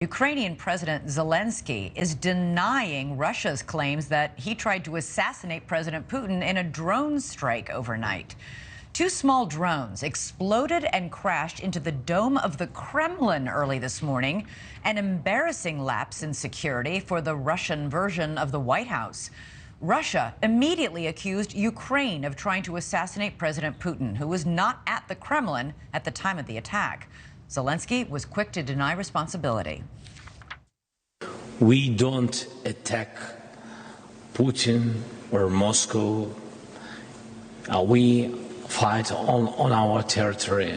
Ukrainian President Zelensky is denying Russia's claims that he tried to assassinate President Putin in a drone strike overnight. Two small drones exploded and crashed into the dome of the Kremlin early this morning, an embarrassing lapse in security for the Russian version of the White House. Russia immediately accused Ukraine of trying to assassinate President Putin, who was not at the Kremlin at the time of the attack. Zelensky was quick to deny responsibility. We don't attack Putin or Moscow. We fight on our territory.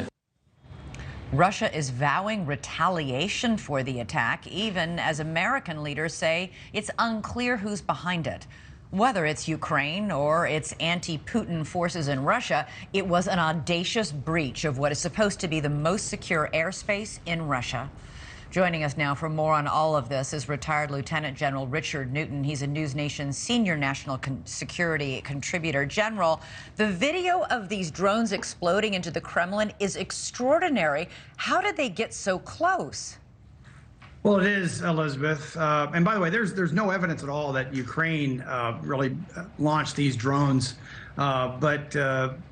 Russia is vowing retaliation for the attack, even as American leaders say it's unclear who's behind it. Whether it's Ukraine or its anti-Putin forces in Russia, it was an audacious breach of what is supposed to be the most secure airspace in Russia. Joining us now for more on all of this is retired Lieutenant General Richard Newton. He's a NewsNation senior national security contributor. General, the video of these drones exploding into the Kremlin is extraordinary. How did they get so close? Well, it is, Elizabeth. And by the way, there's no evidence at all that Ukraine really launched these drones. But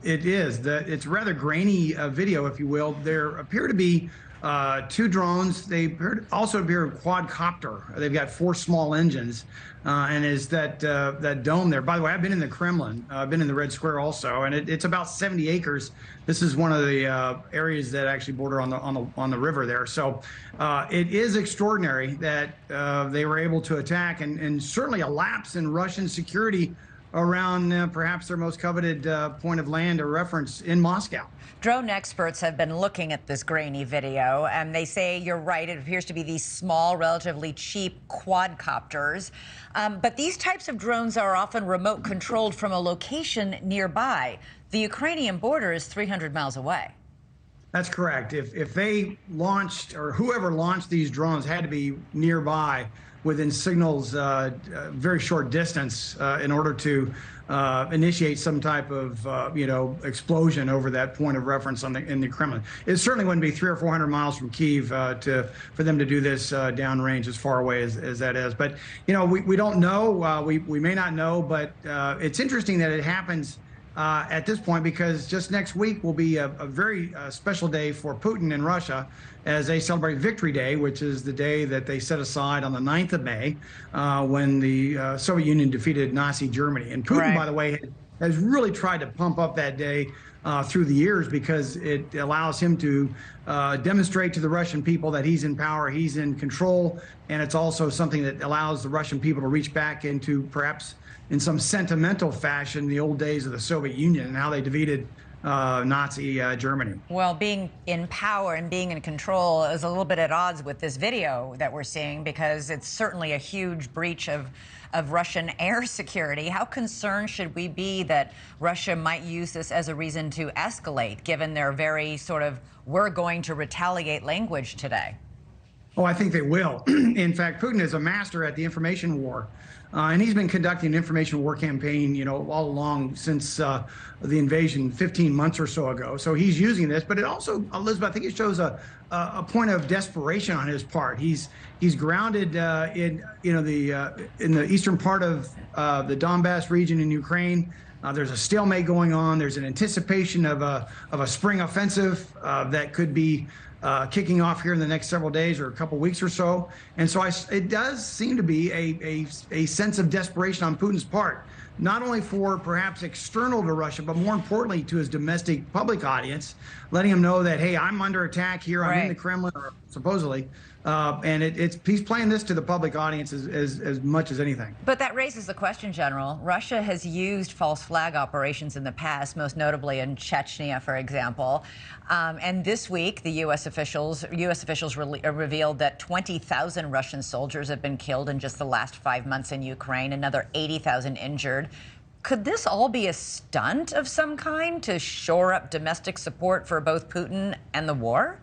it's rather grainy video, if you will. There appear to be two drones. They also appear quadcopter. They've got four small engines, and is that dome there. By the way, I've been in the Kremlin. I've been in the Red Square also, and it's about 70 acres. This is one of the areas that actually border on the river there. So it is extraordinary that they were able to attack, and certainly a lapse in Russian security around perhaps their most coveted point of land or reference in Moscow. Drone experts have been looking at this grainy video, and they say you're right. It appears to be these small, relatively cheap quadcopters. But these types of drones are often remote controlled from a location nearby. The Ukrainian border is 300 miles away. That's correct. If they launched, or whoever launched these drones had to be nearby within signals very short distance in order to initiate some type of explosion over that point of reference in the Kremlin. It certainly wouldn't be 300 or 400 miles from Kyiv for them to do this downrange as far away as that is. But we don't know. We may not know. But it's interesting that it happens at this point, because just next week will be a very special day for Putin in Russia as they celebrate Victory Day, which is the day that they set aside on the 9th of May when the Soviet Union defeated Nazi Germany. And Putin, by the way, has really tried to pump up that day through the years, because it allows him to demonstrate to the Russian people that he's in power, he's in control, and it's also something that allows the Russian people to reach back into, perhaps in some sentimental fashion, the old days of the Soviet Union and how they defeated Nazi Germany. Well, being in power and being in control is a little bit at odds with this video that we're seeing, because it's certainly a huge breach of Russian air security. How concerned should we be that Russia might use this as a reason to escalate, given their very sort of "we're going to retaliate" language today? Oh, I think they will. In fact, Putin is a master at the information war. And he's been conducting an information war campaign, all along since the invasion 15 months or so ago. So he's using this, but it also, Elizabeth, I think it shows a point of desperation on his part. He's grounded in the eastern part of the Donbass region in Ukraine. There's a stalemate going on. There's an anticipation of a spring offensive that could be kicking off here in the next several days or a couple weeks or so. And so it does seem to be a sense of desperation on Putin's part, not only for perhaps external to Russia, but more importantly to his domestic public audience, letting him know that, hey, I'm under attack here, I'm in the Kremlin, or supposedly. And he's playing this to the public audience as much as anything. But that raises the question, General. Russia has used false flag operations in the past, most notably in Chechnya, for example. And this week, the U.S. officials revealed that 20,000 Russian soldiers have been killed in just the last 5 months in Ukraine, another 80,000 injured. Could this all be a stunt of some kind to shore up domestic support for both Putin and the war?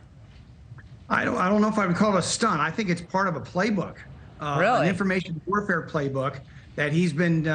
I don't know if I would call it a stunt. I think it's part of a playbook, an information warfare playbook that he's been,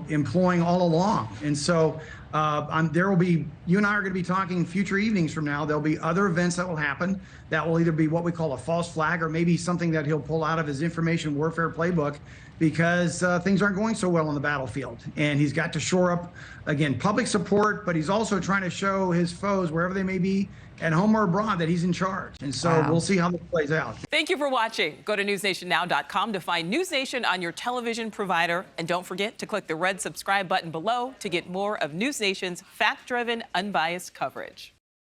employing all along. And so There will be, you and I are going to be talking future evenings from now. There'll be other events that will happen that will either be what we call a false flag or maybe something that he'll pull out of his information warfare playbook because things aren't going so well on the battlefield. And he's got to shore up, again, public support, but he's also trying to show his foes, wherever they may be, at home or abroad, that he's in charge. And so we'll see how this plays out. Thank you for watching. Go to newsnationnow.com to find NewsNation on your television provider. And don't forget to click the red subscribe button below to get more of NewsNation's fact-driven, unbiased coverage.